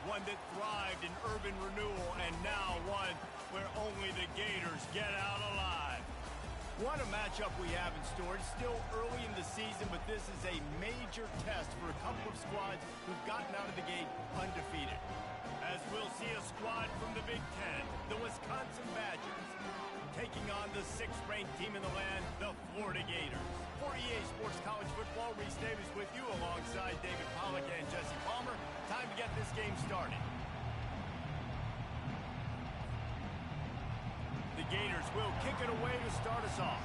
one that thrived in urban renewal, and now one where only the Gators get out alive. What a matchup we have in store. It's still early in the season, but this is a major test for a couple of squads who've gotten out of the gate undefeated. As we'll see a squad from the Big Ten, the Wisconsin Badgers, taking on the 6th-ranked team in the land, the Florida Gators. For EA Sports College Football, Reese Davis with you alongside David Pollack and Jesse Palmer. Time to get this game started. The Gators will kick it away to start us off.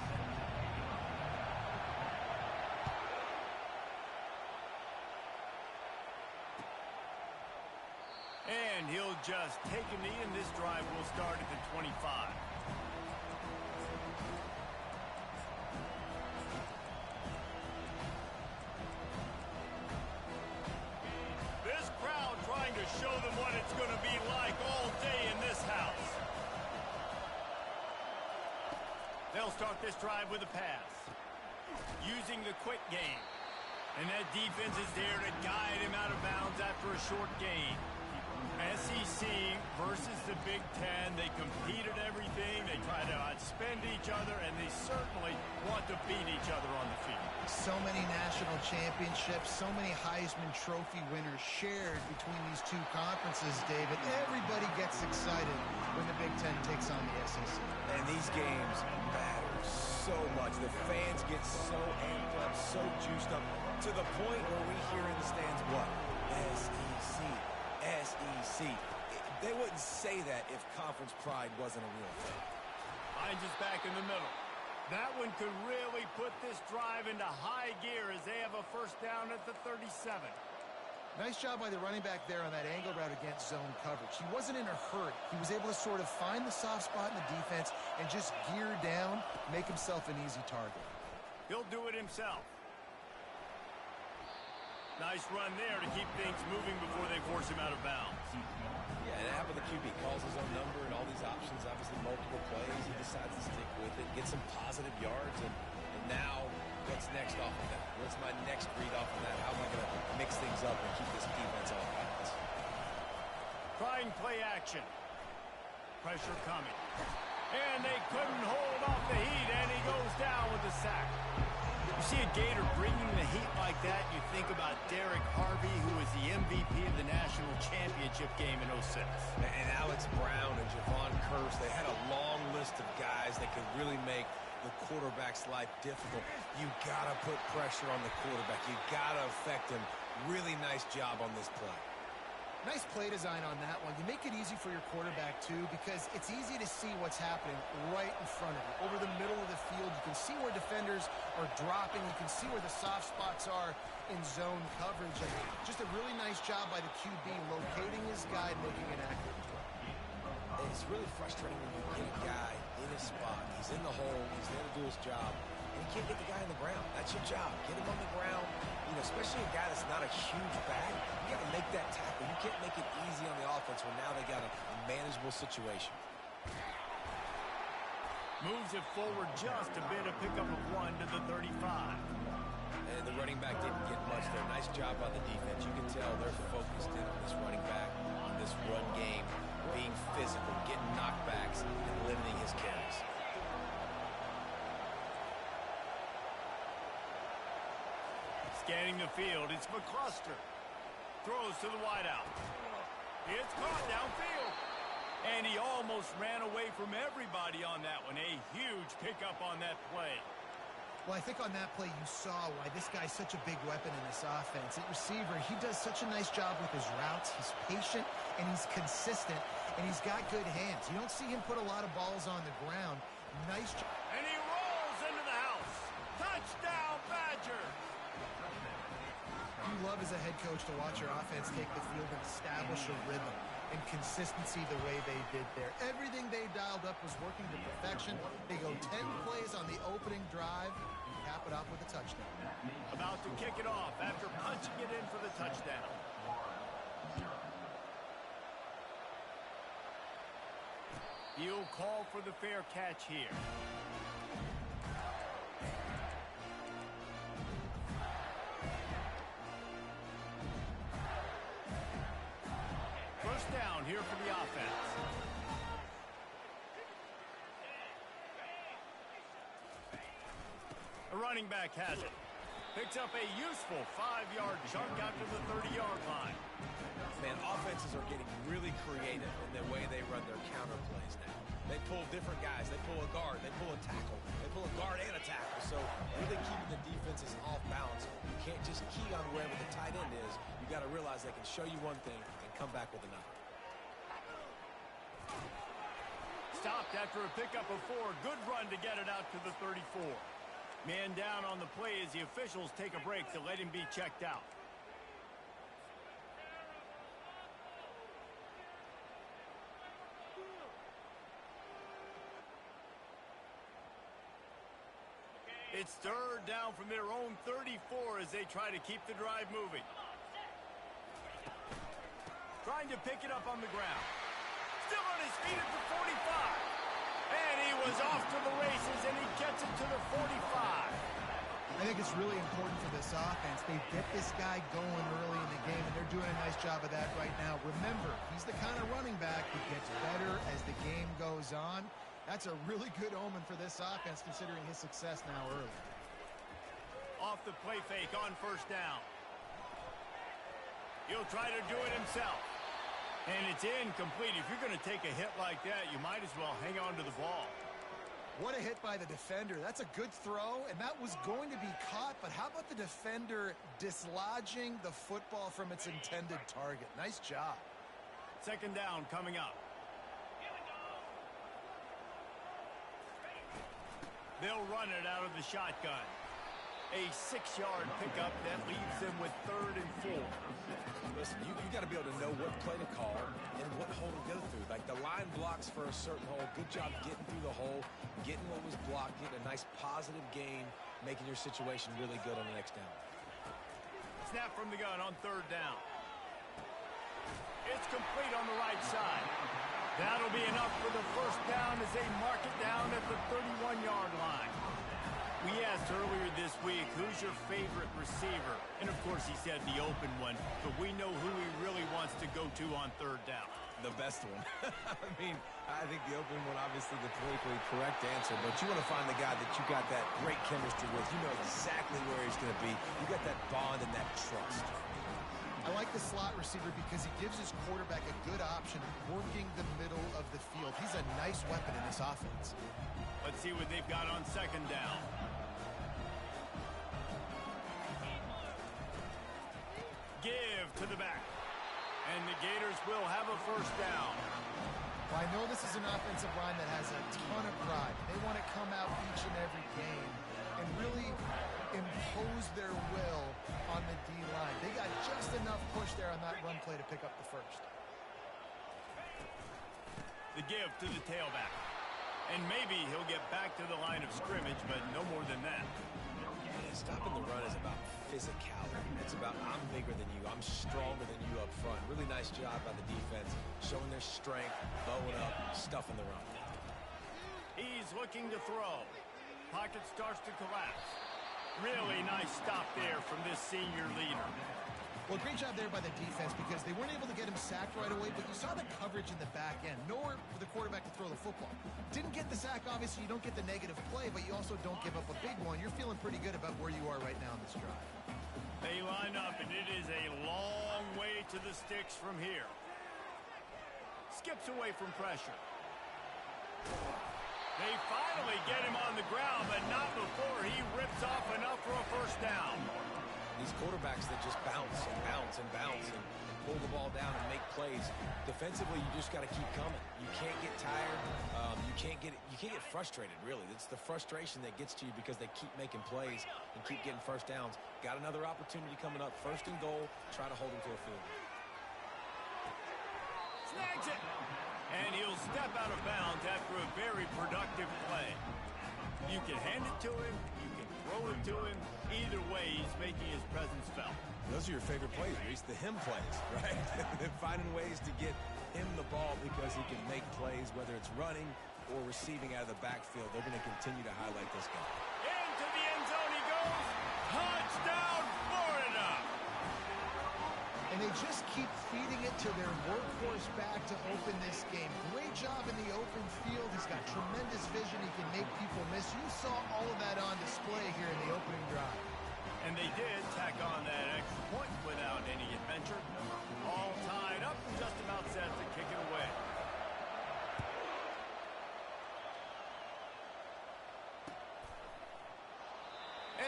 And he'll just take a knee, and this drive will start at the 25. This crowd trying to show them what it's going to be like all day in this house. They'll start this drive with a pass, using the quick game. And that defense is there to guide him out of bounds after a short gain. SEC versus the Big Ten. They compete at everything. They try to outspend each other, and they certainly want to beat each other on the field. So many national championships, so many Heisman Trophy winners shared between these two conferences, David. Everybody gets excited when the Big Ten takes on the SEC. And these games matter so much. The fans get so amped up, so juiced up, to the point where we hear in the stands, what? SEC. SEC. They wouldn't say that if conference pride wasn't a real thing. Hines is back in the middle. That one could really put this drive into high gear as they have a first down at the 37. Nice job by the running back there on that angle route against zone coverage. He wasn't in a hurry. He was able to sort of find the soft spot in the defense and just gear down, make himself an easy target. He'll do it himself. Nice run there to keep things moving before they force him out of bounds. Yeah, and how about the QB? Calls his own number and all these options, obviously multiple plays. He decides to stick with it, get some positive yards, and now what's next off of that? What's my next read off of that? How am I going to mix things up and keep this defense off balance? Trying play action. Pressure coming. And they couldn't hold off the heat, and he goes down with the sack. You see a Gator bringing the heat like that, you think about Derek Harvey, who was the MVP of the national championship game in 06. And Alex Brown and Javon Curse, they had a long list of guys that could really make the quarterback's life difficult. You got to put pressure on the quarterback. You got to affect him. Really nice job on this play. Nice play design on that one. You make it easy for your quarterback, too, because it's easy to see what's happening right in front of you. Over the middle of the field, you can see where defenders are dropping. You can see where the soft spots are in zone coverage. And just a really nice job by the QB locating his guy, making an accurate throw. It's really frustrating when you get a guy in his spot. He's in the hole. He's there to do his job. And you can't get the guy on the ground. That's your job. Get him on the ground. You know, especially a guy that's not a huge back. You got to make that tackle. You can't make it easy on the offense when now they got a manageable situation. Moves it forward just a bit, a pickup of 1 to the 35. And the running back didn't get much there. Nice job by the defense. You can tell they're focused in on this running back, on this run game, being physical, getting knockbacks, and limiting his carries. Scanning the field, it's McCluster. Throws to the wideout. It's caught downfield. And he almost ran away from everybody on that one. A huge pickup on that play. Well, I think on that play you saw why this guy's such a big weapon in this offense. At receiver, he does such a nice job with his routes. He's patient, and he's consistent, and he's got good hands. You don't see him put a lot of balls on the ground. Nice job. And he rolls into the house. Touchdown, Badger. You love as a head coach to watch your offense take the field and establish a rhythm and consistency the way they did there. Everything they dialed up was working to perfection. They go 10 plays on the opening drive and cap it off with a touchdown. About to kick it off after punching it in for the touchdown. He'll call for the fair catch here. first down here for the offense. The running back has it. Picks up a useful 5-yard chunk out to the 30-yard line. Man, offenses are getting really creative in the way they run their counter plays now. They pull different guys. They pull a guard. They pull a tackle. They pull a guard and a tackle. So really keeping the defenses off balance. You can't just key on wherever the tight end is. You got to realize they can show you one thing and come back with another. Stopped after a pickup of 4. Good run to get it out to the 34. Man down on the play as the officials take a break to let him be checked out. It's third down from their own 34 as they try to keep the drive moving. Trying to pick it up on the ground. Still on his feet at the 45. And he was off to the races, and he gets it to the 45. I think it's really important for this offense. They get this guy going early in the game, and they're doing a nice job of that right now. Remember, he's the kind of running back who gets better as the game goes on. That's a really good omen for this offense, considering his success now early. Off the play fake on first down. He'll try to do it himself. And it's incomplete. If you're going to take a hit like that, you might as well hang on to the ball. What a hit by the defender. That's a good throw, and that was going to be caught. But how about the defender dislodging the football from its intended target? Nice job. Second down coming up. They'll run it out of the shotgun. A 6-yard pickup that leaves them with 3rd and 4. Listen, you got to be able to know what play to call and what hole to go through. Like the line blocks for a certain hole. Good job getting through the hole, getting what was blocked, getting a nice positive gain, making your situation really good on the next down. Snap from the gun on 3rd down. It's complete on the right side. That'll be enough for the first down as they mark it down at the 31-yard line. We asked earlier this week, who's your favorite receiver? And, of course, he said the open one, but we know who he really wants to go to on 3rd down. The best one. I mean, I think the open one, obviously the politically correct answer, but you want to find the guy that you got that great chemistry with. You know exactly where he's going to be. You got that bond and that trust. I like the slot receiver because he gives his quarterback a good option working the middle of the field. He's a nice weapon in this offense. Let's see what they've got on 2nd down. Give to the back. And the Gators will have a first down. Well, I know this is an offensive line that has a ton of pride. They want to come out each and every game and really impose their will on the D-line. They got just enough push there on that run play to pick up the first. The give to the tailback. And maybe he'll get back to the line of scrimmage, but no more than that. Stopping the run is about physicality. It's about I'm bigger than you. I'm stronger than you up front. Really nice job by the defense, showing their strength, bowing up, stuffing the run. He's looking to throw. Pocket starts to collapse. Really nice stop there from this senior leader. Well, great job there by the defense because they weren't able to get him sacked right away, but you saw the coverage in the back end. Nowhere for the quarterback to throw the football. Didn't get the sack, obviously. You don't get the negative play, but you also don't give up a big one. You're feeling pretty good about where you are right now in this drive. They line up, and it is a long way to the sticks from here. Skips away from pressure. They finally get him on the ground, but not before he rips off enough for a first down. These quarterbacks that just bounce and bounce and bounce and pull the ball down and make plays. Defensively, you just got to keep coming. You can't get tired. You can't get frustrated, really. It's the frustration that gets to you because they keep making plays and keep getting first downs. Got another opportunity coming up. 1st and goal. Try to hold them to a field. Snags it. And he'll step out of bounds after a very productive play. You can hand it to him. You can throw it to him. Either way, he's making his presence felt. Those are your favorite plays, Reese, the him plays, right? Finding ways to get him the ball because he can make plays, whether it's running or receiving out of the backfield. They're going to continue to highlight this guy. Into the end zone he goes. Touchdown, Florida! And they just keep feeding it to their workhorse back to open this game. Great job in the open field. He's got tremendous vision. He can make people miss. You saw all of that on display here in the opening drive. And they did tack on that extra point without any adventure. All tied up and just about set to kick it away.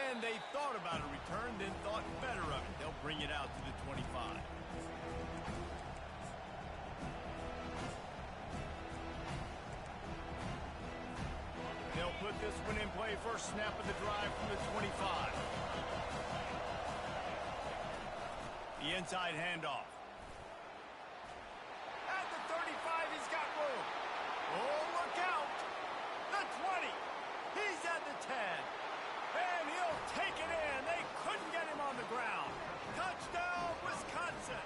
And they thought about a return, then thought better of it. They'll bring it out to the 25. They'll put this one in play. First snap of the drive from the 25. The inside handoff. At the 35, he's got room. Oh, look out. The 20. He's at the 10. And he'll take it in. They couldn't get him on the ground. Touchdown, Wisconsin.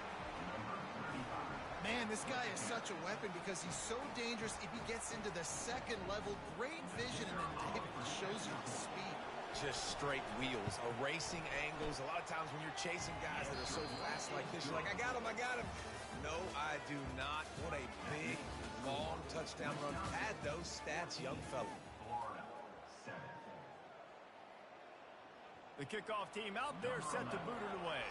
Man, this guy is such a weapon because he's so dangerous if he gets into the second level. Great vision, and then David shows you the speed. Just straight wheels, erasing angles. A lot of times when you're chasing guys that are so fast like this, you're like, I got him, I got him. No, I do not. What a big, long touchdown run. Add those stats, young fella. The kickoff team out there set to boot it away.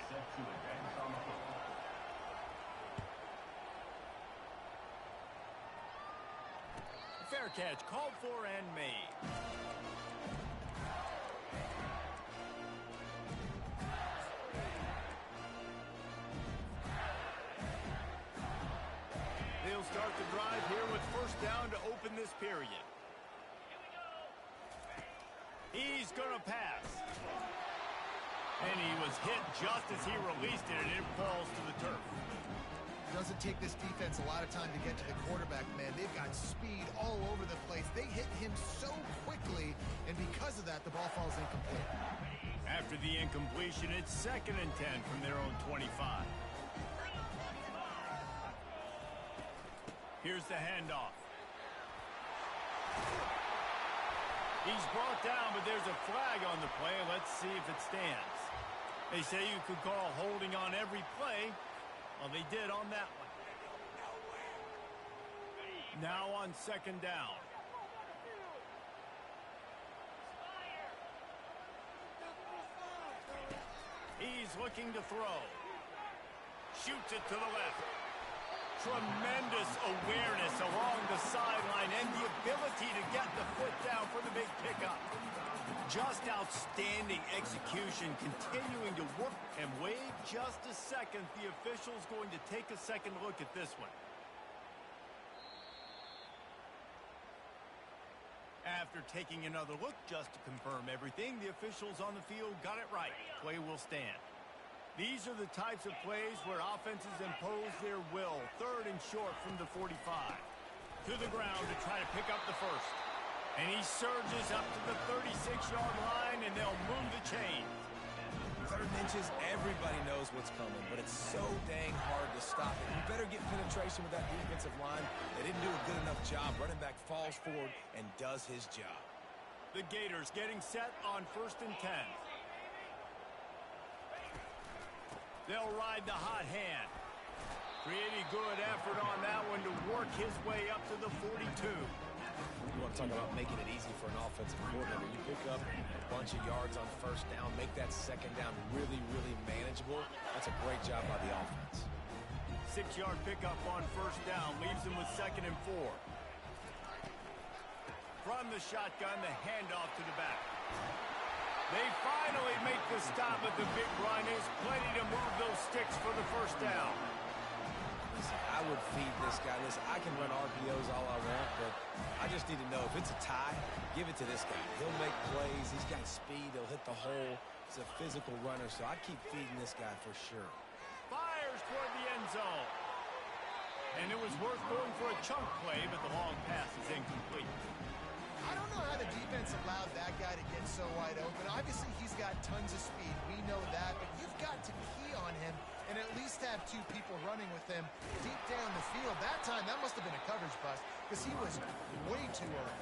Fair catch called for and made. They'll start the drive here with first down to open this period. He's going to pass. And he was hit just as he released it, and it falls to the turf. It doesn't take this defense a lot of time to get to the quarterback, man. They've got speed all over the place. They hit him so quickly, and because of that, the ball falls incomplete. After the incompletion, it's 2nd and 10 from their own 25. Here's the handoff. He's brought down, but there's a flag on the play. Let's see if it stands. They say you could call holding on every play. Well, they did on that one. Now on 2nd down. He's looking to throw. Shoots it to the left. Tremendous awareness along the sideline and the ability to get the foot down for the big pickup. Just outstanding execution, continuing to work. And wait just a second, the official's going to take a second look at this one. After taking another look just to confirm everything, the officials on the field got it right. Play will stand. These are the types of plays where offenses impose their will. 3rd and short from the 45. To the ground to try to pick up the first. And he surges up to the 36-yard line, and they'll move the chain. 3rd and inches, everybody knows what's coming, but it's so dang hard to stop it. You better get penetration with that defensive line. They didn't do a good enough job. Running back falls forward and does his job. The Gators getting set on 1st and 10. They'll ride the hot hand. Pretty good effort on that one to work his way up to the 42. You want to talk about making it easy for an offensive coordinator. You pick up a bunch of yards on 1st down, make that 2nd down really, really manageable. That's a great job by the offense. 6-yard pickup on 1st down leaves him with 2nd and 4. From the shotgun, the handoff to the back. They finally make the stop, but the big run is plenty to move those sticks for the 1st down. Listen, I would feed this guy. Listen, I can run RPOs all I want, but I just need to know if it's a tie, give it to this guy. He'll make plays. He's got speed. He'll hit the hole. He's a physical runner, so I keep feeding this guy for sure. Fires toward the end zone. And it was worth going for a chunk play, but the long pass is incomplete. I don't know how the defense allowed that guy to get so wide open. Obviously, he's got tons of speed. We know that, but you've got to key on him and at least have 2 people running with him deep down the field. That time, that must have been a coverage bust because he was way too early.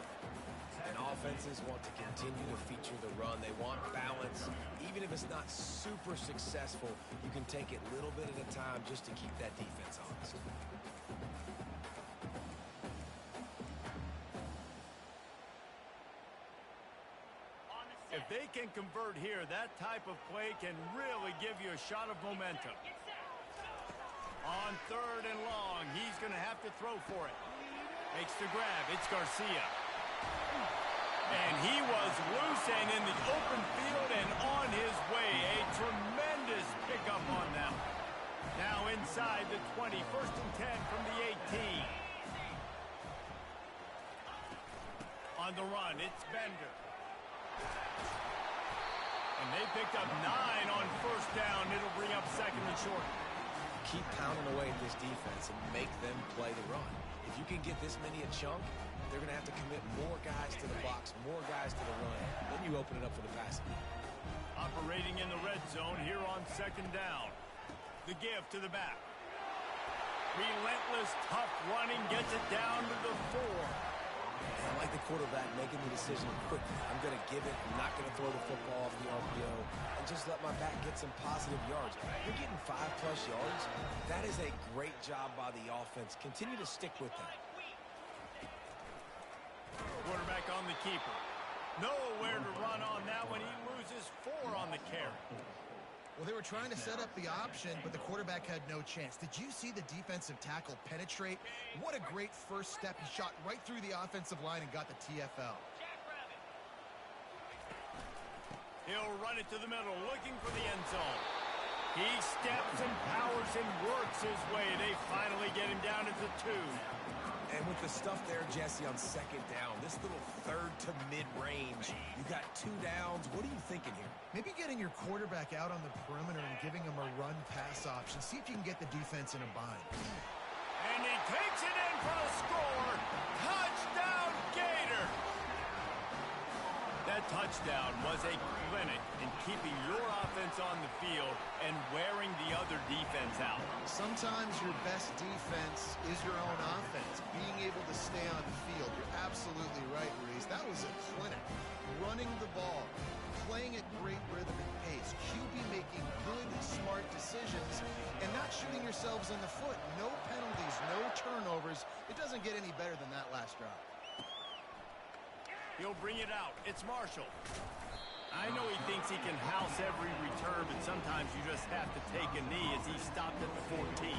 And offenses want to continue to feature the run. They want balance. Even if it's not super successful, you can take it little bit at a time just to keep that defense honest. If they can convert here, that type of play can really give you a shot of momentum. On 3rd and long, he's going to have to throw for it. Makes the grab. It's Garcia. And he was loose and in the open field and on his way. A tremendous pickup on them. Now inside the 20, 1st and 10 from the 18. On the run, it's Bender. And they picked up 9 on 1st down. It'll bring up 2nd and short. Keep pounding away at this defense and make them play the run. If you can get this many a chunk, they're going to have to commit more guys to the box, more guys to the run. Then you open it up for the passing. Operating in the red zone here on 2nd down. The give to the back. Relentless, tough running, gets it down to the 4. I like the quarterback making the decision quickly. I'm going to give it. I'm not going to throw the football off the RPO and just let my back get some positive yards. You're getting 5+ yards. That is a great job by the offense. Continue to stick with that. Quarterback on the keeper. Nowhere to run on that one. He loses 4 on the carry. Well, they were trying to set up the option, but the quarterback had no chance. Did you see the defensive tackle penetrate? What a great first step. He shot right through the offensive line and got the TFL. He'll run it to the middle, looking for the end zone. He steps and powers and works his way. They finally get him down at the 2. And with the stuff there, Jesse, on 2nd down, this little 3rd to mid-range, you got 2 downs. What are you thinking here? Maybe getting your quarterback out on the perimeter and giving him a run-pass option. See if you can get the defense in a bind. And he takes it in for a score. Touchdown, Gator! That touchdown was a clinic in keeping your offense on the field and wearing the other defense out. Sometimes your best defense is your own offense. Being able to stay on the field. You're absolutely right, Reese. That was a clinic. Running the ball, playing at great rhythm and pace. QB making good, smart decisions, and not shooting yourselves in the foot. No penalties, no turnovers. It doesn't get any better than that last drive. He'll bring it out. It's Marshall. I know he thinks he can house every return, but sometimes you just have to take a knee as he stopped at the 14.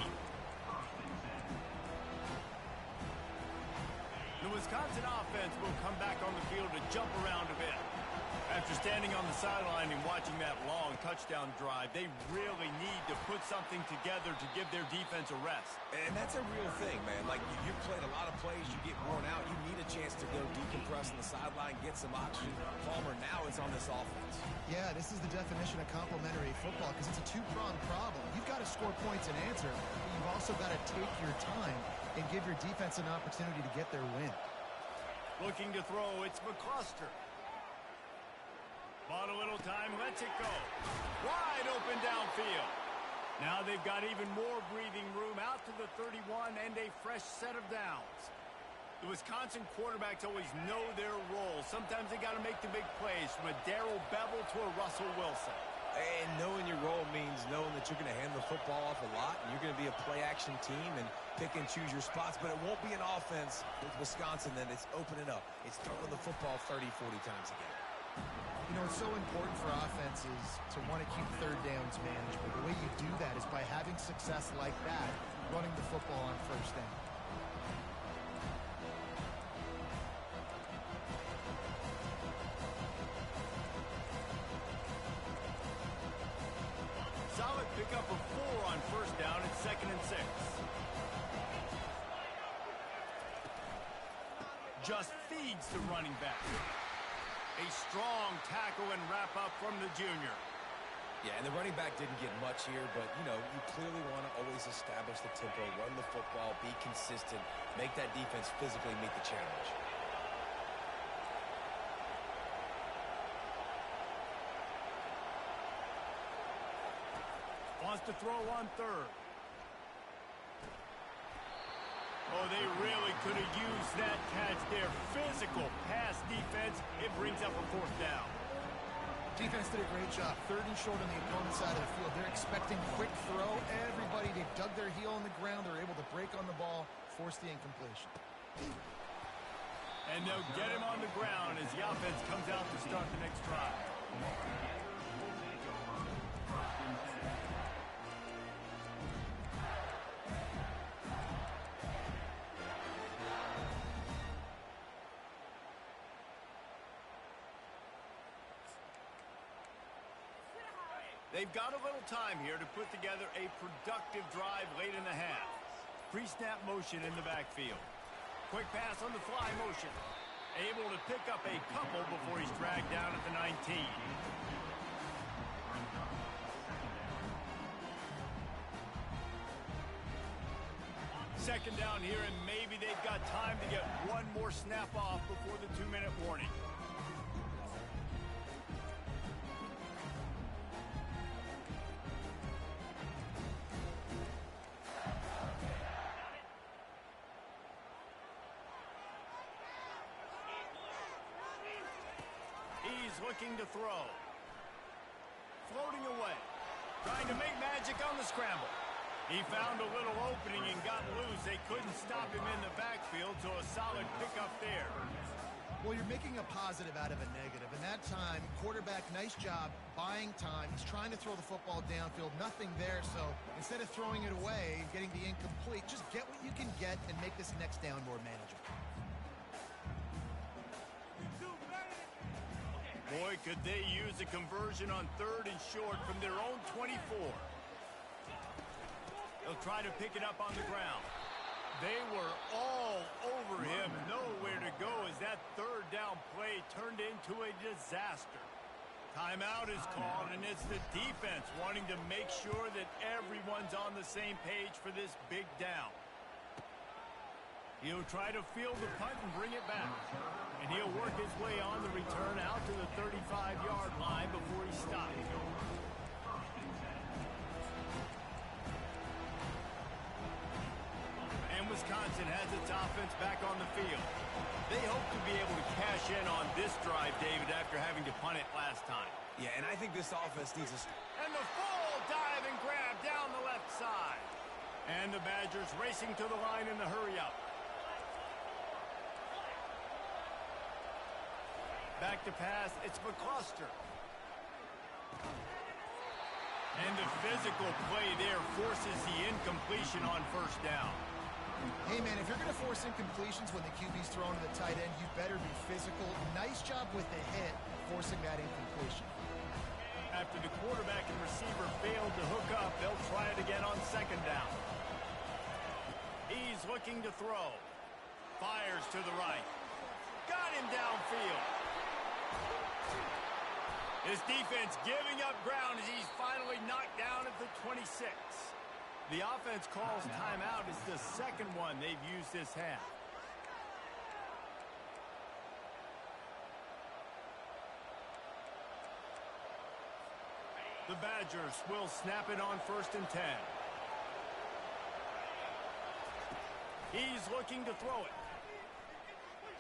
The Wisconsin offense will come back on the field to jump around a bit. After standing on the sideline and watching that long touchdown drive, they really need to put something together to give their defense a rest. And that's a real thing, man. Like, you've played a lot of plays, you get worn out, you need a chance to go decompress on the sideline, get some oxygen. Palmer, now it's on this offense. Yeah, this is the definition of complementary football because it's a two-pronged problem. You've got to score points and answer, but you've also got to take your time and give your defense an opportunity to get their win. Looking to throw, it's McCluster. Bought a little time, lets it go. Wide open downfield. Now they've got even more breathing room out to the 31 and a fresh set of downs. The Wisconsin quarterbacks always know their role. Sometimes they got to make the big plays, from a Darrell Bevel to a Russell Wilson. And knowing your role means knowing that you're going to hand the football off a lot, and you're going to be a play-action team and pick and choose your spots, but it won't be an offense with Wisconsin that it's opening up. It's throwing the football 30, 40 times a game. You know, it's so important for offenses to want to keep 3rd downs manageable. The way you do that is by having success like that, running the football on 1st down. Solid pickup of 4 on 1st down and 2nd and 6. Just feeds the running back. A strong tackle and wrap-up from the junior. Yeah, and the running back didn't get much here, but, you know, you clearly want to always establish the tempo, run the football, be consistent, make that defense physically meet the challenge. Wants to throw on 3rd. Oh, they really could have used that catch there. Physical pass defense. It brings up a fourth down. Defense did a great job. Third and short on the opponent's side of the field. They're expecting quick throw. Everybody, they dug their heel on the ground. They're able to break on the ball, force the incompletion. And they'll get him on the ground as the offense comes out to start the next drive. They've got a little time here to put together a productive drive late in the half. Pre-snap motion in the backfield. Quick pass on the fly motion. Able to pick up a couple before he's dragged down at the 19. Second down here, and maybe they've got time to get one more snap off before the 2-minute warning. Looking to throw. Floating away. Trying to make magic on the scramble. He found a little opening and got loose. They couldn't stop him in the backfield, so a solid pickup there. Well, you're making a positive out of a negative. And that time, quarterback, nice job, buying time. He's trying to throw the football downfield. Nothing there, so instead of throwing it away and getting the incomplete, just get what you can get and make this next down more manageable. Boy, could they use a conversion on third and short from their own 24. They'll try to pick it up on the ground. They were all over him. Nowhere to go as that third down play turned into a disaster. Timeout is called, and it's the defense wanting to make sure that everyone's on the same page for this big down. He'll try to field the punt and bring it back. And he'll work his way on the return out to the 35-yard line before he stops. And Wisconsin has its offense back on the field. They hope to be able to cash in on this drive, David, after having to punt it last time. Yeah, and I think this offense needs a... And the full dive and grab down the left side. And the Badgers racing to the line in the hurry-up. Back to pass, it's McCluster. And the physical play there forces the incompletion on first down. Hey, man, if you're going to force incompletions when the QB's thrown to the tight end, you better be physical. Nice job with the hit, forcing that incompletion. After the quarterback and receiver failed to hook up, they'll try it again on second down. He's looking to throw. Fires to the right. Got him downfield. His defense giving up ground as he's finally knocked down at the 26. The offense calls timeout. It's the second one they've used this half. The Badgers will snap it on 1st and 10. He's looking to throw it.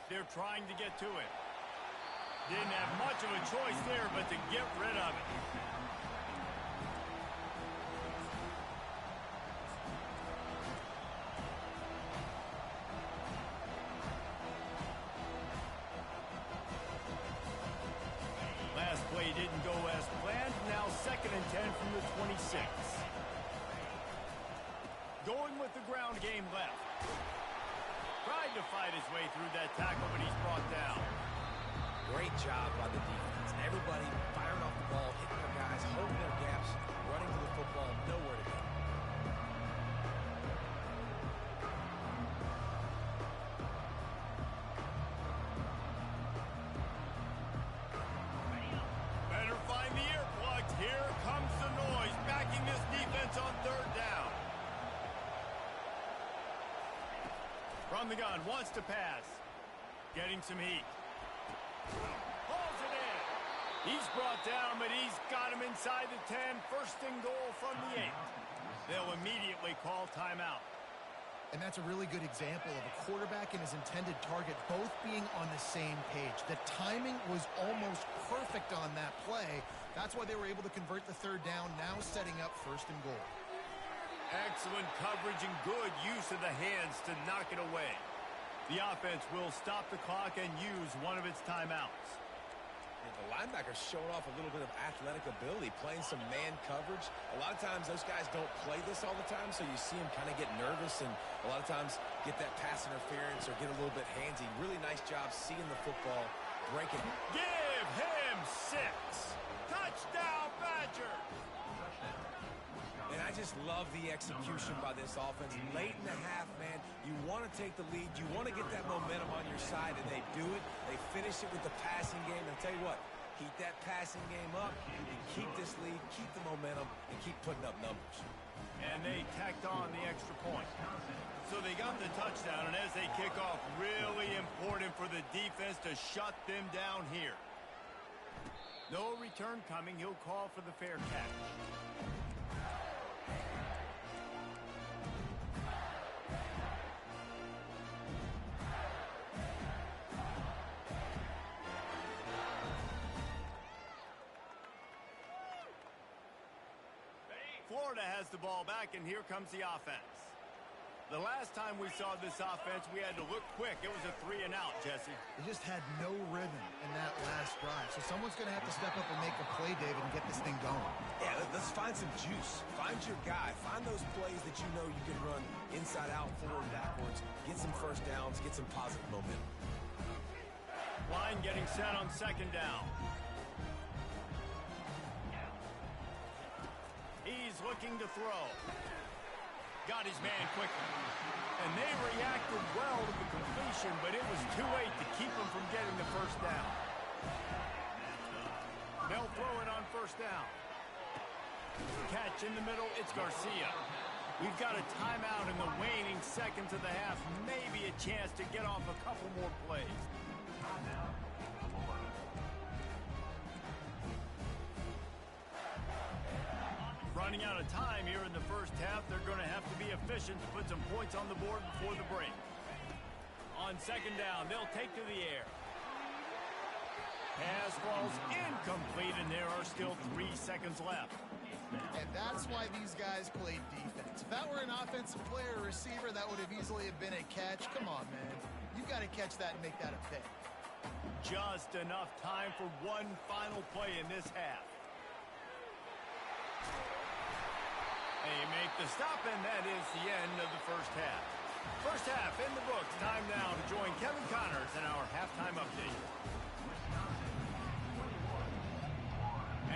They're trying to get to it. Didn't have much of a choice there, but to get rid of it. Last play didn't go as planned. Now 2nd and 10 from the 26. Going with the ground game left. Tried to fight his way through that tackle, but he's brought down. Great job by the defense. Everybody firing off the ball, hitting their guys, holding their gaps, running to the football, nowhere to go. Better find the earplugs. Here comes the noise, backing this defense on third down. From the gun, wants to pass. Getting some heat. Pulls it in. He's brought down, but he's got him inside the 10. 1st and goal from the 8. They'll immediately call timeout. And that's a really good example of a quarterback and his intended target both being on the same page. The timing was almost perfect on that play. That's why they were able to convert the third down, now setting up first and goal. Excellent coverage and good use of the hands to knock it away. The offense will stop the clock and use one of its timeouts. The linebacker's showing off a little bit of athletic ability, playing some man coverage. A lot of times those guys don't play this all the time, so you see them kind of get nervous and a lot of times get that pass interference or get a little bit handsy. Really nice job seeing the football, breaking. Give him 6. Touchdown, Badgers! And I just love the execution by this offense. Late in the half, man, you want to take the lead. You want to get that momentum on your side, and they do it. They finish it with the passing game. And I'll tell you what, keep that passing game up, and keep this lead, keep the momentum, and keep putting up numbers. And they tacked on the extra point. So they got the touchdown, and as they kick off, really important for the defense to shut them down here. No return coming. He'll call for the fair catch. Florida has the ball back, and here comes the offense. The last time we saw this offense, we had to look quick. It was a 3-and-out, Jesse. They just had no rhythm in that last drive. So someone's going to have to step up and make a play, David, and get this thing going. Yeah, let's find some juice. Find your guy. Find those plays that you know you can run inside out, forward, backwards. Get some first downs. Get some positive momentum. Line getting set on second down. He's looking to throw. Got his man quickly. And they reacted well to the completion, but it was too late to keep him from getting the first down. They'll throw it on first down. Catch in the middle, it's Garcia. We've got a timeout in the waning seconds of the half. Maybe a chance to get off a couple more plays. Running out of time here in the first half. They're going to have to be efficient to put some points on the board before the break. On second down, they'll take to the air. Pass falls incomplete, and there are still 3 seconds left. And that's why these guys played defense. If that were an offensive player or receiver, that would have easily have been a catch. Come on, man. You've got to catch that and make that a pick. Just enough time for one final play in this half. They make the stop, and that is the end of the first half. First half in the books. Time now to join Kevin Connors in our halftime update.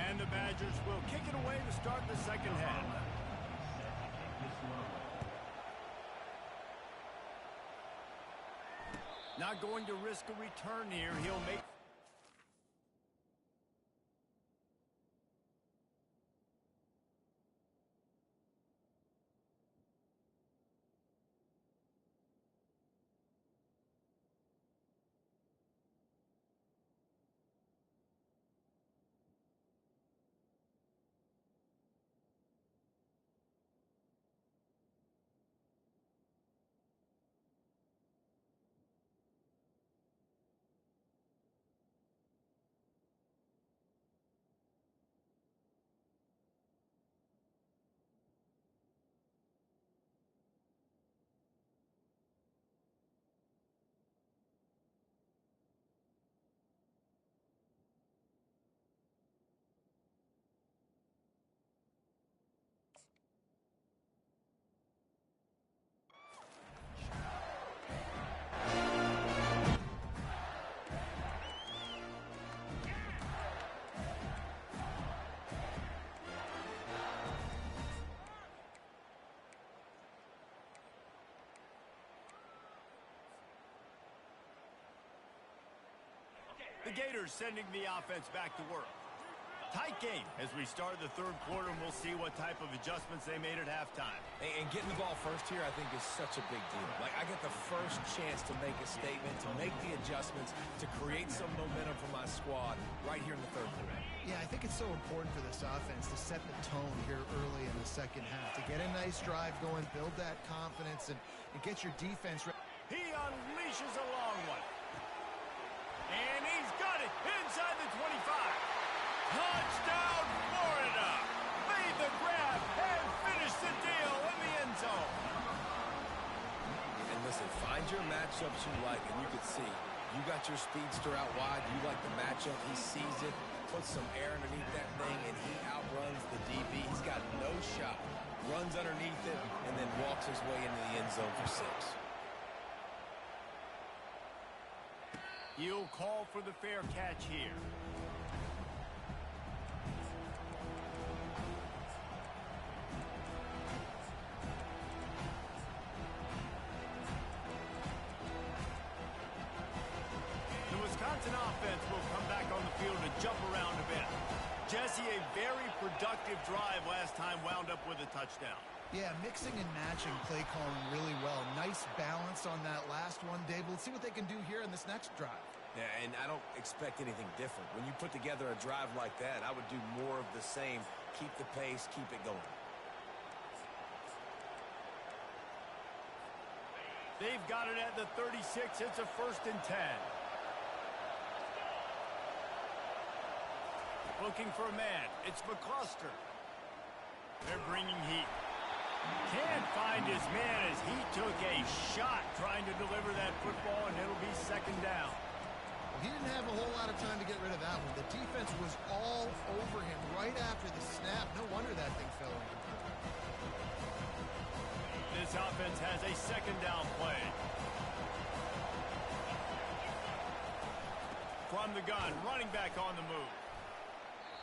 And the Badgers will kick it away to start the second half. Not going to risk a return here. He'll make... The Gators sending the offense back to work. Tight game as we start the third quarter, and we'll see what type of adjustments they made at halftime. And getting the ball first here, I think, is such a big deal. Like, I get the first chance to make a statement, to make the adjustments, to create some momentum for my squad right here in the third quarter. Yeah, I think it's so important for this offense to set the tone here early in the second half, to get a nice drive going, build that confidence, and get your defense ready. He unleashes a long one. And he's got it inside the 25. Touchdown, Florida! Made the grab and finished the deal in the end zone. And listen, find your matchups you like, and you can see you got your speedster out wide. You like the matchup. He sees it, puts some air underneath that thing, and he outruns the DB. He's got no shot. Runs underneath it, and then walks his way into the end zone for 6. He'll call for the fair catch here. The Wisconsin offense will come back on the field and jump around a bit. Jesse, a very productive drive last time, wound up with a touchdown. Yeah, mixing and matching play calling really well. Nice balance on that last one, Dave. Let's see what they can do here in this next drive. Yeah, and I don't expect anything different. When you put together a drive like that, I would do more of the same. Keep the pace, keep it going. They've got it at the 36. It's a 1st and 10. Looking for a man. It's McCluster. They're bringing heat. Can't find his man as he took a shot trying to deliver that football, and it'll be 2nd down. Well, he didn't have a whole lot of time to get rid of that one. The defense was all over him right after the snap. No wonder that thing fell in. This offense has a 2nd down play. From the gun, running back on the move.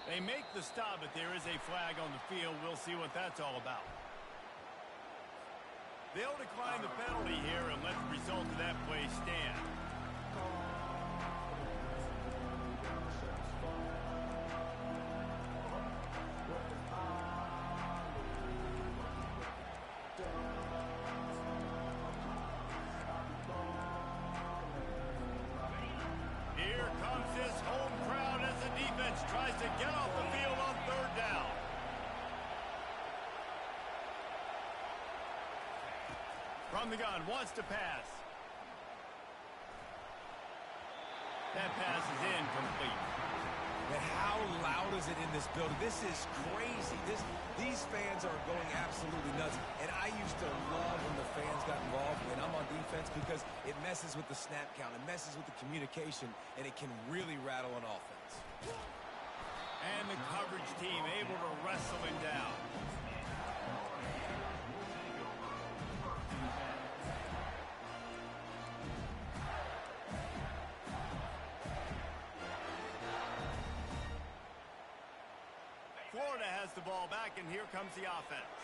They make the stop, but there is a flag on the field. We'll see what that's all about. They'll decline the penalty here and let the result of that play stand. Here comes this home crowd as the defense tries to get off the field on 3rd down. From the gun, wants to pass. That pass is incomplete. But how loud is it in this building? This is crazy. These fans are going absolutely nuts. And I used to love when the fans got involved when I'm on defense because it messes with the snap count. It messes with the communication, and it can really rattle an offense. And the coverage team able to wrestle him down. Florida has the ball back, and here comes the offense.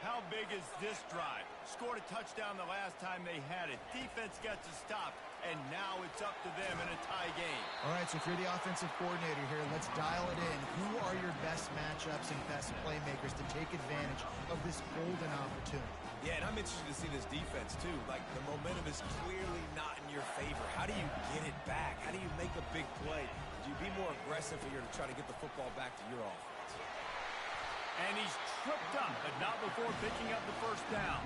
How big is this drive? Scored a touchdown the last time they had it. Defense gets a stop, and now it's up to them in a tie game. All right, so if you're the offensive coordinator here, let's dial it in. Who are your best matchups and best playmakers to take advantage of this golden opportunity? Yeah, and I'm interested to see this defense, too. Like, the momentum is clearly not in your favor. How do you get it back? How do you make a big play? Do you be more aggressive here to try to get the football back to your offense? And he's tripped up, but not before picking up the 1st down.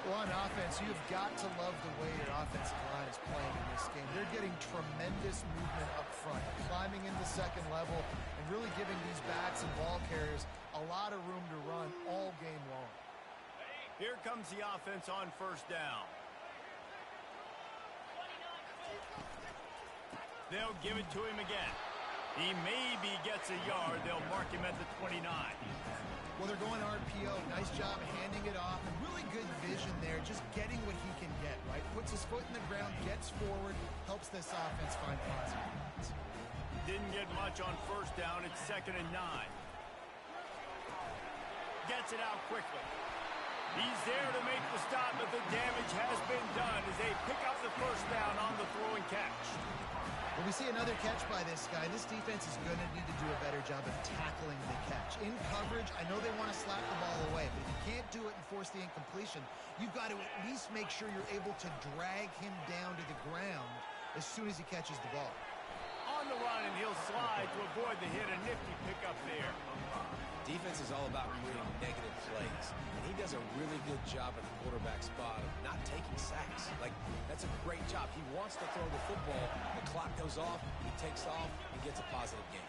Well, on offense, you've got to love the way your offensive line is playing in this game. They're getting tremendous movement up front, climbing into 2nd level, and really giving these backs and ball carriers a lot of room to run all game long. Here comes the offense on 1st down. They'll give it to him again. He maybe gets a yard. They'll mark him at the 29. Well, they're going RPO. Nice job handing it off, and really good vision there, just getting what he can get, right? Puts his foot in the ground, gets forward, helps this offense find positive points. Didn't get much on 1st down. It's 2nd and 9. Gets it out quickly. He's there to make the stop, but the damage has been done as they pick up the 1st down on the throw and catch. Well, we see another catch by this guy. This defense is going to need to do a better job of tackling the catch. In coverage, I know they want to slap the ball away, but if you can't do it and force the incompletion, you've got to at least make sure you're able to drag him down to the ground as soon as he catches the ball. On the run, and he'll slide to avoid the hit. A nifty pickup there. Defense is all about creating negative plays, and he does a really good job at the quarterback spot of not taking sacks. Like, that's a great job. He wants to throw the football. The clock goes off, he takes off, and gets a positive gain.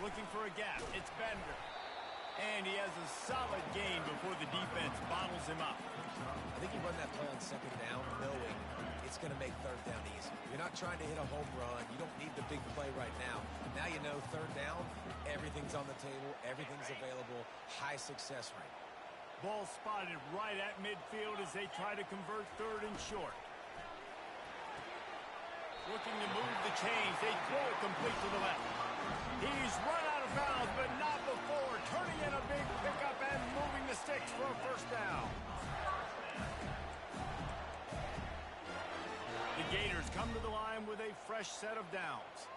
Looking for a gap. It's Bender. And he has a solid gain before the defense bottles him up. I think he run that play on second down knowing it's going to make third down easy. You're not trying to hit a home run. You don't need the big play right now. Now you know third down, everything's on the table, everything's available, high success rate. Ball spotted right at midfield as they try to convert third and short. Looking to move the chains. They throw it complete to the left. He's run out of bounds, but not before. Turning in a big pickup and moving the sticks for a first down. The Gators come to the line with a fresh set of downs.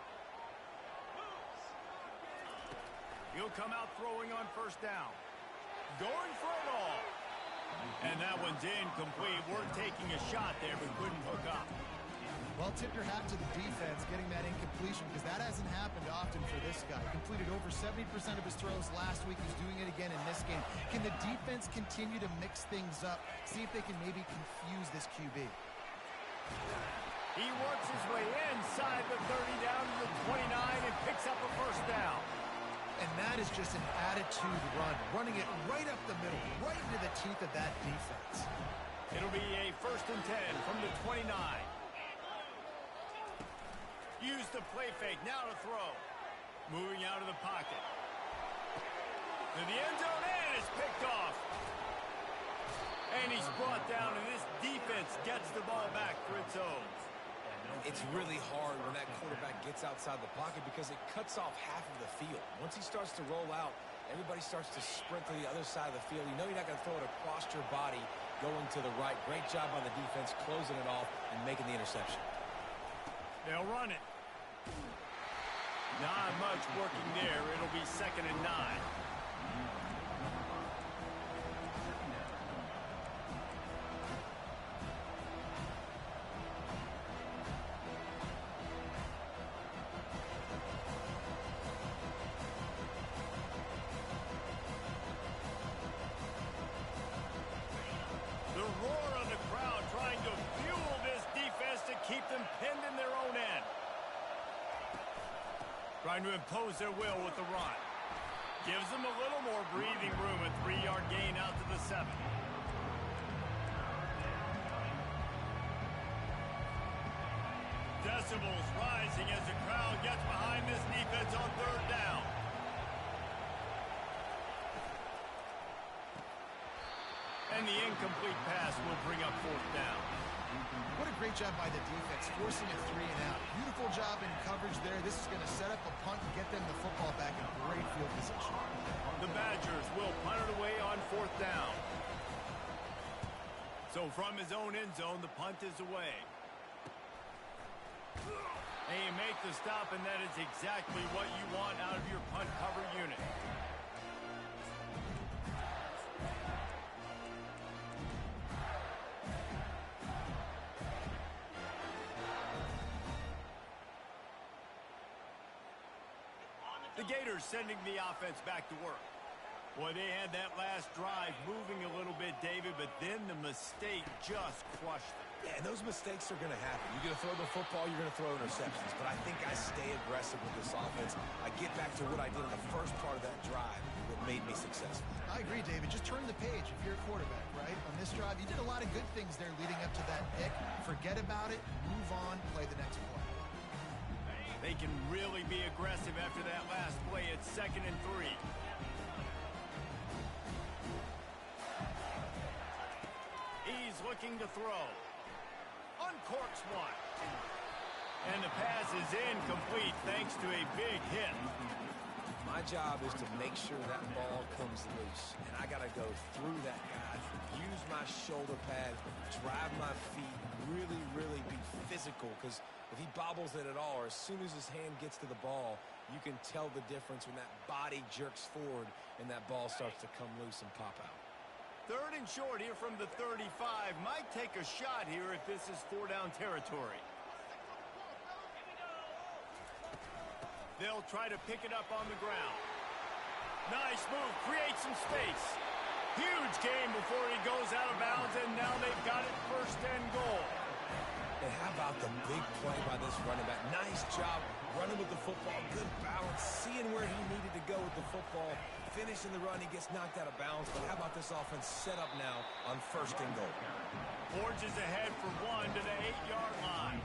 He'll come out throwing on first down. Going for it all. And that one's incomplete. We're taking a shot there, but couldn't hook up. Well, tip your hat to the defense getting that incompletion because that hasn't happened often for this guy. Completed over 70% of his throws last week. He's doing it again in this game. Can the defense continue to mix things up? See if they can maybe confuse this QB. He works his way inside the 30 down to the 29 and picks up a first down. And that is just an attitude run. Running it right up the middle, right into the teeth of that defense. It'll be a 1st and 10 from the 29. Use the play fake, now to throw. Moving out of the pocket. To the end zone, and it's picked off. And he's brought down, and this defense gets the ball back for its own. It's really hard when that quarterback gets outside the pocket because it cuts off half of the field. Once he starts to roll out, everybody starts to sprint to the other side of the field. You know you're not going to throw it across your body going to the right. Great job on the defense closing it off and making the interception. They'll run it. Not much working there. It'll be 2nd and 9. The roar of the crowd trying to fuel this defense to keep them pinned in their own end. Trying to impose their will with the run. Gives them a little more breathing room. A 3-yard gain out to the 7. Decibels rising as the crowd gets behind this defense on 3rd down. And the incomplete pass will bring up 4th down. What a great job by the defense, forcing a 3 and out. Beautiful job in coverage there. This is going to set up a punt and get them the football back in great field position. The Badgers will punt it away on 4th down. So from his own end zone, the punt is away. And you make the stop, and that is exactly what you want out of your punt cover unit. The Gators sending the offense back to work. Boy, they had that last drive moving a little bit, David, but then the mistake just crushed them. Yeah, and those mistakes are going to happen. You're going to throw the football, you're going to throw interceptions. But I think I stay aggressive with this offense. I get back to what I did in the first part of that drive that made me successful. I agree, David. Just turn the page if you're a quarterback, right? On this drive, you did a lot of good things there leading up to that pick. Forget about it, move on, play the next play. They can really be aggressive after that last play. It's 2nd and 3. He's looking to throw. Uncorks one. And the pass is incomplete thanks to a big hit. My job is to make sure that ball comes loose. And I got to go through that guy, use my shoulder pad, drive my feet, really be physical, because if he bobbles it at all, or as soon as his hand gets to the ball, you can tell the difference when that body jerks forward and that ball starts to come loose and pop out. 3rd and short here from the 35. Might take a shot here if this is 4-down territory. They'll try to pick it up on the ground. Nice move, creates some space. Huge gain before he goes out of bounds, and now they've got it 1st and goal. And how about the big play by this running back? Nice job running with the football, good balance, seeing where he needed to go with the football, finishing the run. He gets knocked out of bounds, but how about this offense set up now on 1st and goal? Forges ahead for 1 to the 8-yard line.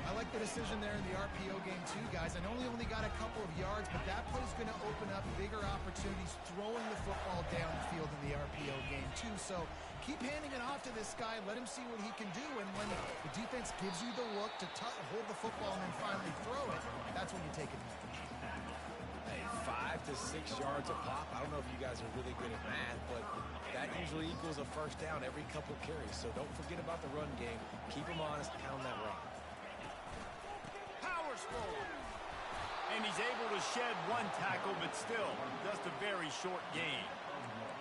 I like the decision there in the RPO game too, guys. I know he only got a couple of yards, but that play is going to open up bigger opportunities throwing the football down the field in the RPO game too. So keep handing it off to this guy. Let him see what he can do. And when the defense gives you the look to hold the football and then finally throw it, that's when you take advantage. Hey, 5 to 6 yards a pop. I don't know if you guys are really good at math, but that usually equals a 1st down every couple carries. So don't forget about the run game. Keep them honest, pound that rock. And he's able to shed 1 tackle, but still just a very short gain.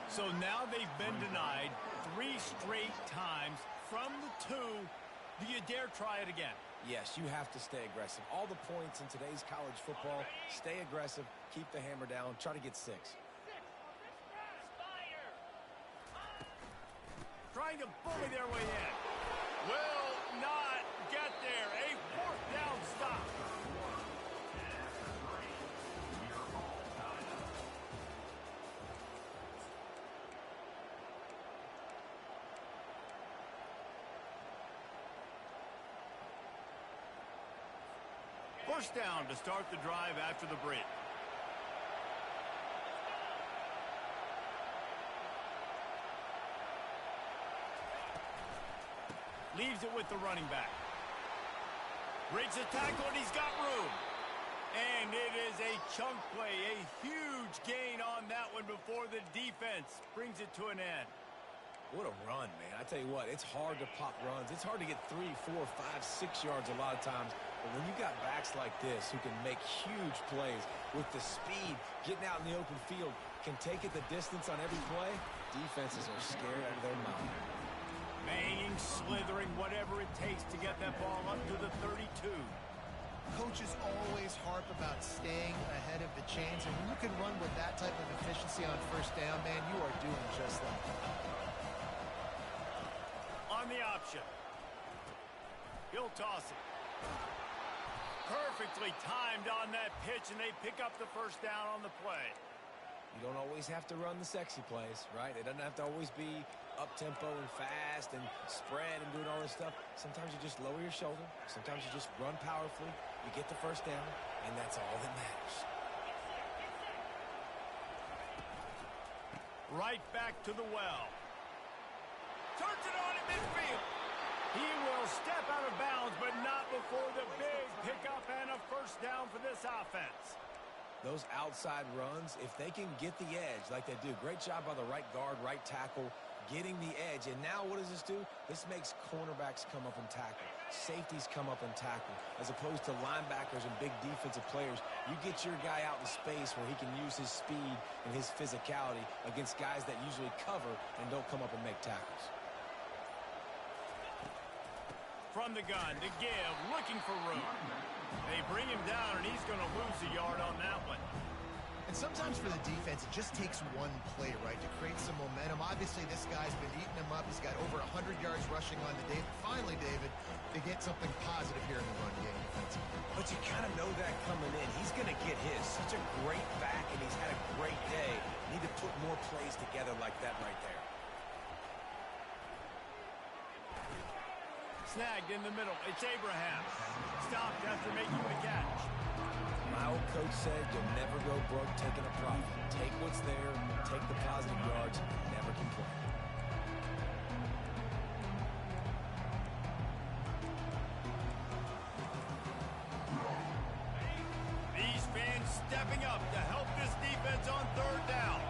So now they've been denied 3 straight times from the 2. Do you dare try it again? Yes, you have to stay aggressive. All the points in today's college football, stay aggressive, keep the hammer down, try to get 6. Trying to bully their way in. Will not get there. A 4th down stop. First down to start the drive after the break. Leaves it with the running back. Breaks the tackle, and he's got room. And it is a chunk play, a huge gain on that one before the defense brings it to an end. What a run, man. I tell you what, it's hard to pop runs. It's hard to get 3, 4, 5, 6 yards a lot of times. But when you got backs like this who can make huge plays with the speed, getting out in the open field, can take it the distance on every play, defenses are scared out of their mind. Banging, slithering, whatever it takes to get that ball up to the 32. Coaches always harp about staying ahead of the chains, and when you can run with that type of efficiency on 1st down, man, you are doing just like that. On the option. He'll toss it. Perfectly timed on that pitch, and they pick up the 1st down on the play. You don't always have to run the sexy plays, right? It doesn't have to always be up-tempo and fast and spread and doing all this stuff. Sometimes you just lower your shoulder. Sometimes you just run powerfully. You get the 1st down, and that's all that matters. Right back to the well. Turns it on in midfield. He will step out of bounds, but not before the big pickup and a 1st down for this offense. Those outside runs, if they can get the edge like they do, great job by the right guard, right tackle, getting the edge. And now what does this do? This makes cornerbacks come up and tackle. Safeties come up and tackle. As opposed to linebackers and big defensive players, you get your guy out in space where he can use his speed and his physicality against guys that usually cover and don't come up and make tackles. From the gun to give, looking for room. They bring him down, and he's going to lose a yard on that one. And sometimes for the defense, it just takes one play, right, to create some momentum. Obviously, this guy's been eating him up. He's got over 100 yards rushing on the day. Finally, David, they get something positive here in the run game defensively. But you kind of know that coming in. He's going to get his. Such a great back, and he's had a great day. Need to put more plays together like that right there. Snagged in the middle. It's Abraham. Stopped after making the catch. My old coach said you'll never go broke taking a profit. Take what's there, take the positive yards, never complain. These fans stepping up to help this defense on 3rd down.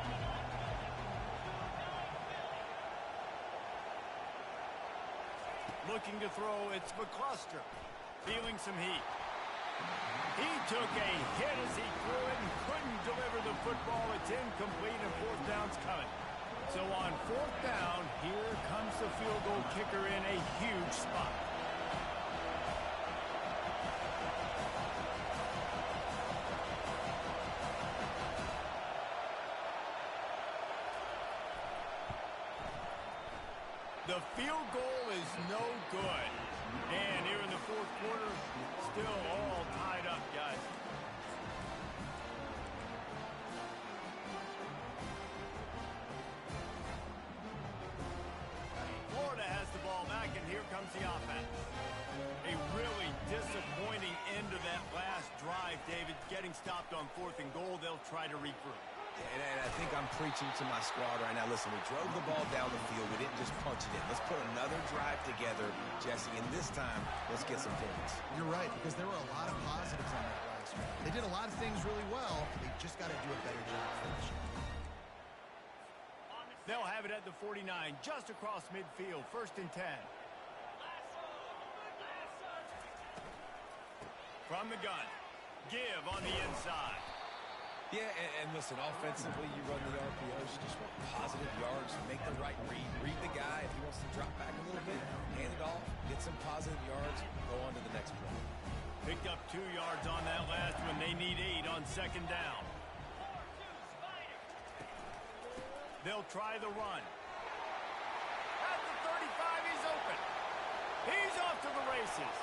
Looking to throw, it's McCluster. Feeling some heat. He took a hit as he threw it and couldn't deliver the football. It's incomplete and fourth down's coming. So on fourth down, here comes the field goal kicker in a huge spot. The field goal is no good. And here in the fourth quarter, still all tied up, guys. Florida has the ball back, and here comes the offense. A really disappointing end to that last drive, David. Getting stopped on fourth and goal, they'll try to regroup. And I think I'm preaching to my squad right now. Listen, we drove the ball down the field. We didn't just punch it in. Let's put another drive together, Jesse, and this time, let's get some points. You're right, because there were a lot of positives on that last drive. They did a lot of things really well. They just got to do a better job finishing. They'll have it at the 49, just across midfield, 1st and 10. From the gun, give on the inside. Yeah, and listen, offensively, you run the RPOs, you just want positive yards, make the right read. Read the guy. If he wants to drop back a little bit, hand it off, get some positive yards, go on to the next play. Picked up 2 yards on that last one. They need 8 on 2nd down. They'll try the run. At the 35, he's open. He's off to the races.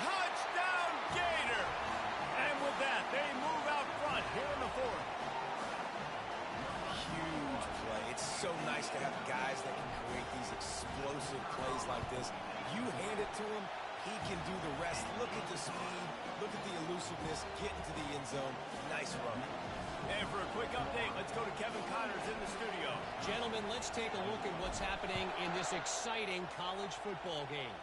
Touchdown, Gator! And with that, they move out front here in the fourth. Huge play. It's so nice to have guys that can create these explosive plays like this. You hand it to him, he can do the rest. Look at the speed. Look at the elusiveness. Get into the end zone. Nice run. And for a quick update, let's go to Kevin Connors in the studio. Gentlemen, let's take a look at what's happening in this exciting college football game.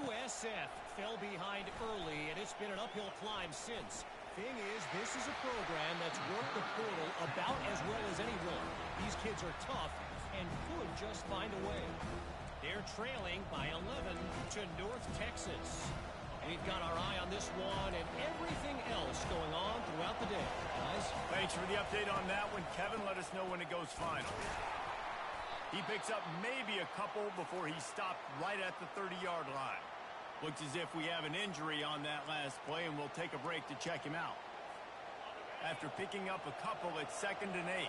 USF fell behind early, and it's been an uphill climb since. Thing is, this is a program that's worked the portal about as well as anyone. These kids are tough and could just find a way. They're trailing by 11 to North Texas. We've got our eye on this one and everything else going on throughout the day. Guys? Thanks for the update on that one. Kevin, let us know when it goes final. He picks up maybe a couple before he stopped right at the 30-yard line. Looks as if we have an injury on that last play, and we'll take a break to check him out. After picking up a couple, it's 2nd and 8.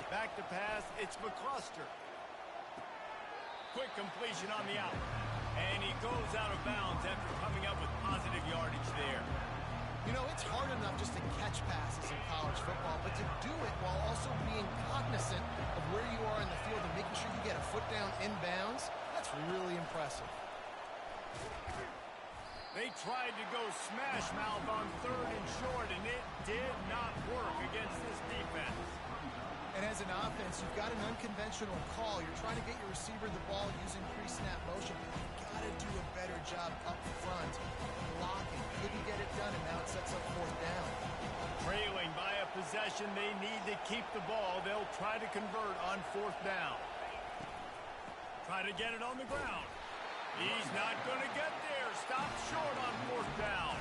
Back to pass, it's McCluster. Quick completion on the out. And he goes out of bounds after coming up with positive yardage there. You know, it's hard enough just to catch passes in college football, but to do it while also being cognizant of where you are in the field and making sure you get a foot down inbounds, that's really impressive. They tried to go smash mouth on 3rd and short, and it did not work against this defense. And as an offense, you've got an unconventional call. You're trying to get your receiver the ball using pre-snap motion, but you've got to do a better job up front blocking. Couldn't get it done, and now it sets up 4th down. Trailing by a possession, they need to keep the ball. They'll try to convert on 4th down. Try to get it on the ground. He's not going to get there. Stop short on 4th down.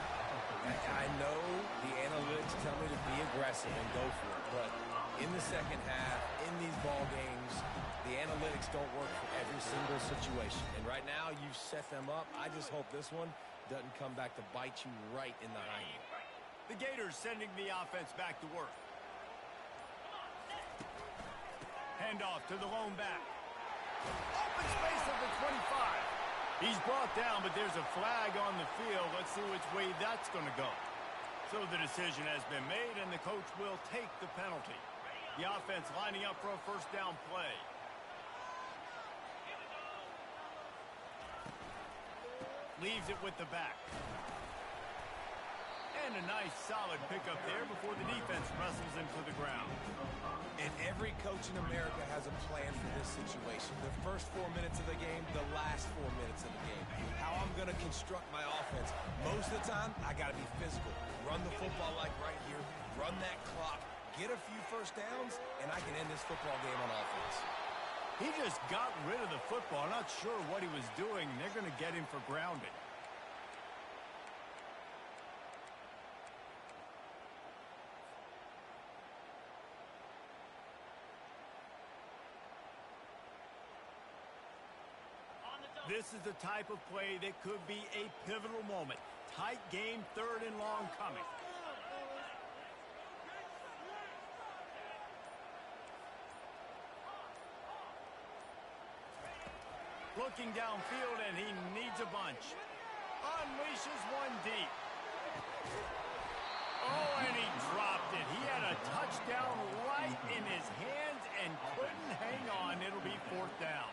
I know the analytics tell me to be aggressive and go for it, but in the second half, in these ball games, the analytics don't work for every single situation. And right now, you've set them up. I just hope this one doesn't come back to bite you right in the hind. The Gators sending the offense back to work. Handoff to the lone back. Open space at the 25. He's brought down, but there's a flag on the field. Let's see which way that's going to go. So the decision has been made, and the coach will take the penalty. The offense lining up for a 1st down play. Leaves it with the back. And a nice solid pickup there before the defense wrestles him to the ground. And every coach in America has a plan for this situation. The first 4 minutes of the game, the last 4 minutes of the game. How I'm going to construct my offense. Most of the time, I got to be physical. Run the football like right here. Run that clock. get a few first downs, and I can end this football game on offense. He just got rid of the football. I'm not sure what he was doing. They're going to get him for grounding. This is the type of play that could be a pivotal moment. Tight game, 3rd and long coming. Looking downfield, and he needs a bunch. Unleashes one deep. Oh, and he dropped it. He had a touchdown right in his hands and couldn't hang on. It'll be 4th down.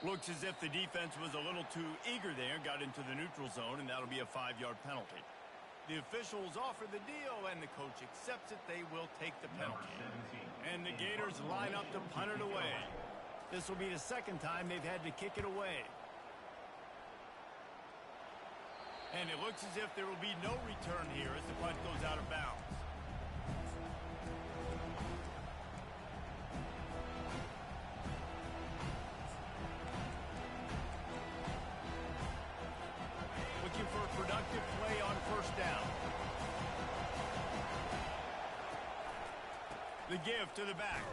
Looks as if the defense was a little too eager there, got into the neutral zone, and that'll be a 5-yard penalty. The officials offer the deal, and the coach accepts it. They will take the penalty. And the Gators line up to punt it away. This will be the 2nd time they've had to kick it away. And it looks as if there will be no return here as the punt goes out of bounds. For a productive play on 1st down. The give to the back.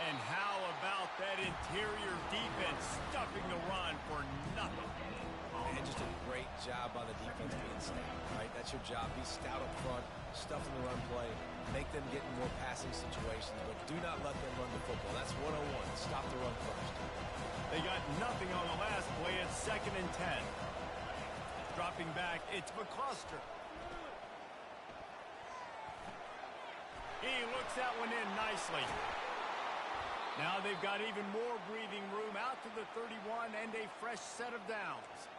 And how about that interior defense stuffing the run for nothing? And just a great job by the defense being stout, right? That's your job. Be stout up front, stuff in the run play, make them get in more passing situations, but do not let them run the football. That's 101. Stop the run first. They got nothing on the last play. It's 2nd and 10. Dropping back, it's McCluster. He looks that one in nicely. Now they've got even more breathing room out to the 31 and a fresh set of downs.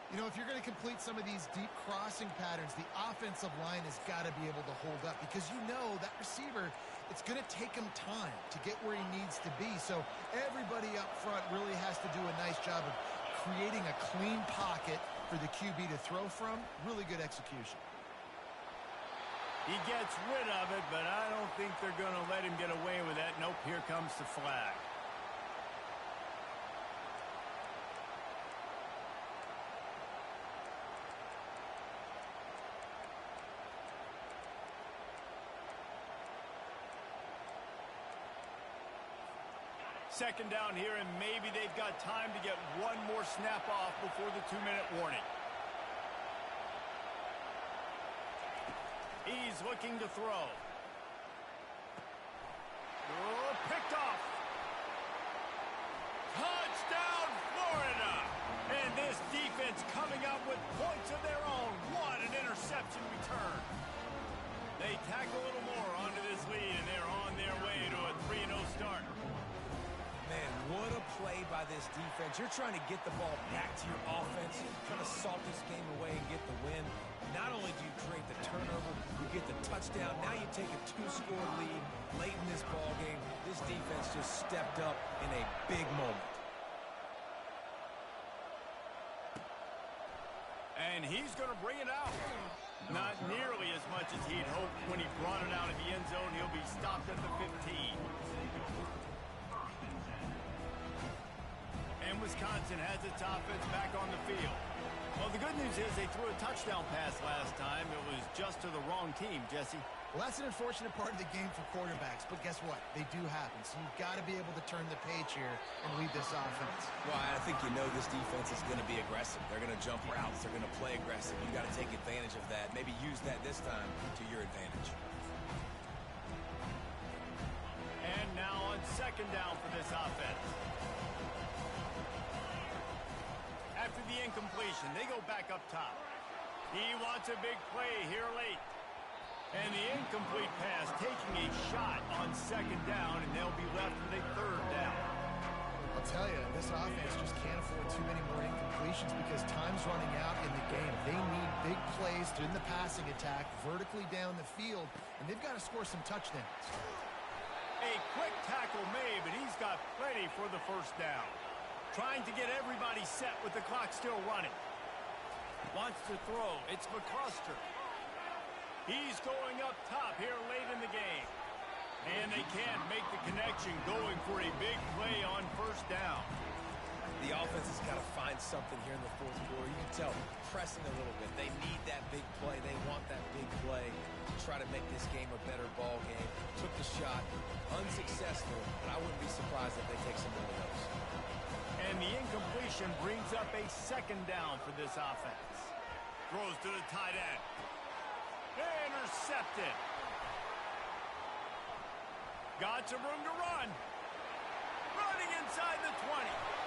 You know, if you're going to complete some of these deep crossing patterns, the offensive line has got to be able to hold up because you know that receiver, it's going to take him time to get where he needs to be. So everybody up front really has to do a nice job of creating a clean pocket for the QB to throw from. Really good execution. He gets rid of it, but I don't think they're going to let him get away with that. Nope, here comes the flag. Second down here, and maybe they've got time to get one more snap off before the 2-minute warning. He's looking to throw. Oh, picked off. Touchdown, Florida! And this defense coming up with points of their own. What an interception return. They tack a little more onto this lead, and they're on their way to a 3-0 start. Man, what a play by this defense. You're trying to get the ball back to your offense, trying to salt this game away and get the win. Not only do you create the turnover, you get the touchdown. Now you take a 2-score lead late in this ball game. This defense just stepped up in a big moment. And he's going to bring it out. Not nearly as much as he'd hoped when he brought it out of the end zone. He'll be stopped at the 15. And Wisconsin has its offense back on the field. Well, the good news is they threw a touchdown pass last time. It was just to the wrong team, Jesse. Well, that's an unfortunate part of the game for quarterbacks, but guess what? They do happen. So you've got to be able to turn the page here and lead this offense. Well, I think you know this defense is going to be aggressive. They're going to jump routes. They're going to play aggressive. You got to take advantage of that. Maybe use that this time to your advantage. And now on 2nd down for this offense. After the incompletion, they go back up top. He wants a big play here late. And the incomplete pass taking a shot on 2nd down, and they'll this offense just can't afford too many more incompletions because time's running out in the game. They need big plays in the passing attack, vertically down the field, and they've got to score some touchdowns. A quick tackle made, but he's got plenty for the first down. Trying to get everybody set with the clock still running. Wants to throw. It's McCluster. He's going up top here late in the game. And they can't make the connection, going for a big play on first down. The offense has got to find something here in the fourth quarter. You can tell, pressing a little bit. They need that big play. They want that big play to try to make this game a better ball game. Took the shot, unsuccessful, but I wouldn't be surprised if they take some more of those. And the incompletion brings up a second down for this offense. Throws to the tight end. Intercepted. Got some room to run. Running inside the 20.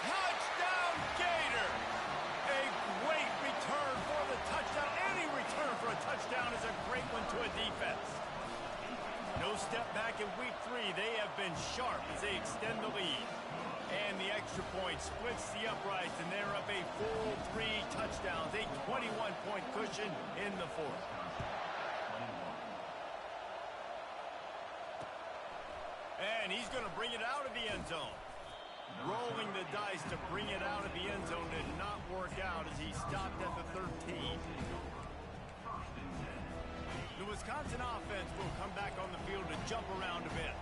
Touchdown, Gator! A great return for the touchdown. Any return for a touchdown is a great one to a defense. No step back in week 3. They have been sharp as they extend the lead. And the extra point splits the uprights, and they're up a full 3 touchdowns. A 21-point cushion in the fourth. And he's going to bring it out of the end zone. Rolling the dice to bring it out of the end zone did not work out as he stopped at the 13. The Wisconsin offense will come back on the field to jump around a bit.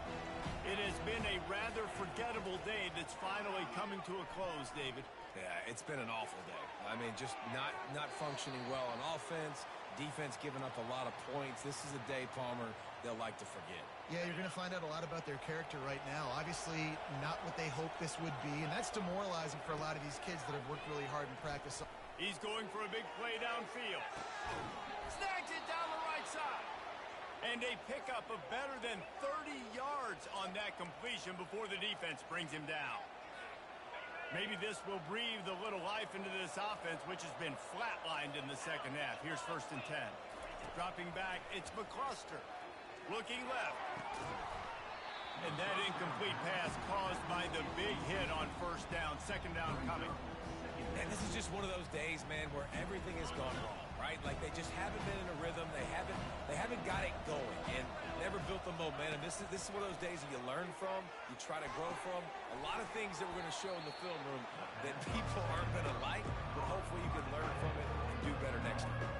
It has been a rather forgettable day that's finally coming to a close, David. Yeah, it's been an awful day. I mean, just not functioning well on offense. Defense giving up a lot of points. This is a day, Palmer, they'll like to forget. Yeah, you're going to find out a lot about their character right now. Obviously, not what they hoped this would be, and that's demoralizing for a lot of these kids that have worked really hard in practice. He's going for a big play downfield. Snags it down the right side. And a pickup of better than 30 yards on that completion before the defense brings him down. Maybe this will breathe a little life into this offense, which has been flatlined in the second half. Here's 1st and 10. Dropping back, it's McCluster. Looking left. And that incomplete pass caused by the big hit on first down. Second down coming. And this is just one of those days, man, where everything has gone wrong, right? Like they just haven't been in a rhythm. They haven't got it going and never built the momentum. This is one of those days that you learn from, you try to grow from. A lot of things that we're going to show in the film room that people aren't going to like, but hopefully you can learn from it and do better next time.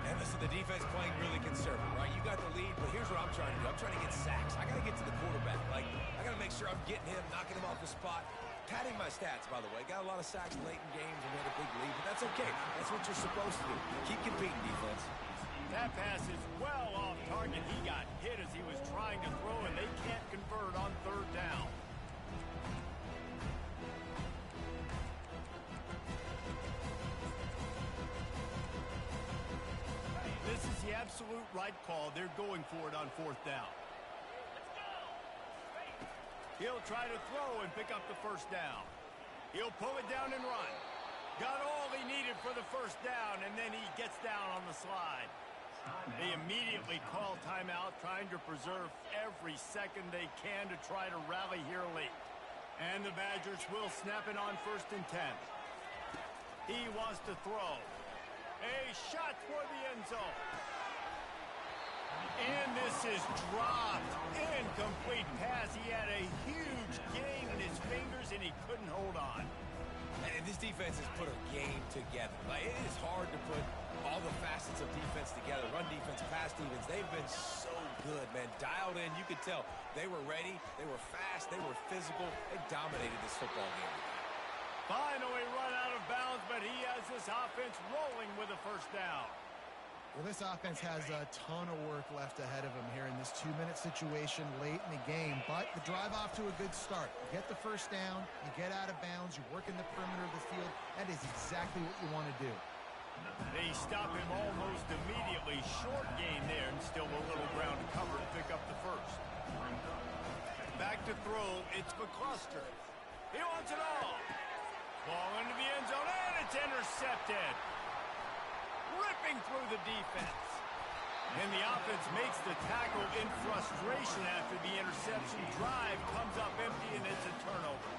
And listen, the defense playing really conservative, right? You got the lead, but here's what I'm trying to do. I'm trying to get sacks. I got to get to the quarterback. Like, I got to make sure I'm getting him, knocking him off the spot. Padding my stats, by the way. Got a lot of sacks late in games and had a big lead, but that's okay. That's what you're supposed to do. Keep competing, defense. That pass is well off target. He got hit as he was trying to throw, and they can't convert on third down. This is the absolute right call. They're going for it on fourth down. He'll try to throw and pick up the first down. He'll pull it down and run. Got all he needed for the first down, and then he gets down on the slide. They immediately call timeout, trying to preserve every second they can to try to rally here late. And the Badgers will snap it on 1st and 10. He wants to throw. A shot toward the end zone. And this is dropped. Incomplete pass. He had a huge gain in his fingers, and he couldn't hold on. And this defense has put a game together. Like, it is hard to put all the facets of defense together. Run defense, pass defense. They've been so good, man. Dialed in. You could tell they were ready. They were fast. They were physical. They dominated this football game. Finally run out of bounds, but he has this offense rolling with a first down. Well, this offense has a ton of work left ahead of them here in this 2-minute situation late in the game, but the drive off to a good start. You get the first down, you get out of bounds, you work in the perimeter of the field. That is exactly what you want to do. They stop him almost immediately. Short gain there, and still a little ground to cover to pick up the first. Back to throw, it's McCluster. He wants it all. Ball into the end zone, and it's intercepted. Ripping through the defense. And the offense makes the tackle in frustration after the interception. Drive comes up empty, and it's a turnover.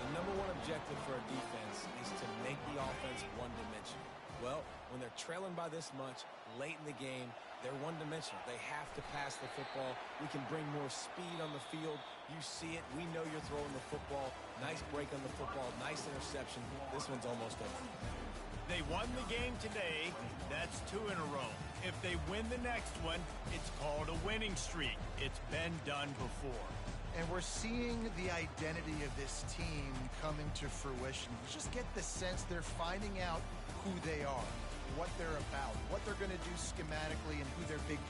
The number one objective for a defense is to make the offense one-dimensional. Well, when they're trailing by this much late in the game, they're one-dimensional. They have to pass the football. We can bring more speed on the field. You see it. We know you're throwing the football. Nice break on the football. Nice interception. This one's almost over. They won the game today. That's 2 in a row. If they win the next one, it's called a winning streak. It's been done before. And we're seeing the identity of this team coming to fruition. You just get the sense they're finding out who they are, what they're about, what they're going to do schematically, and who their big players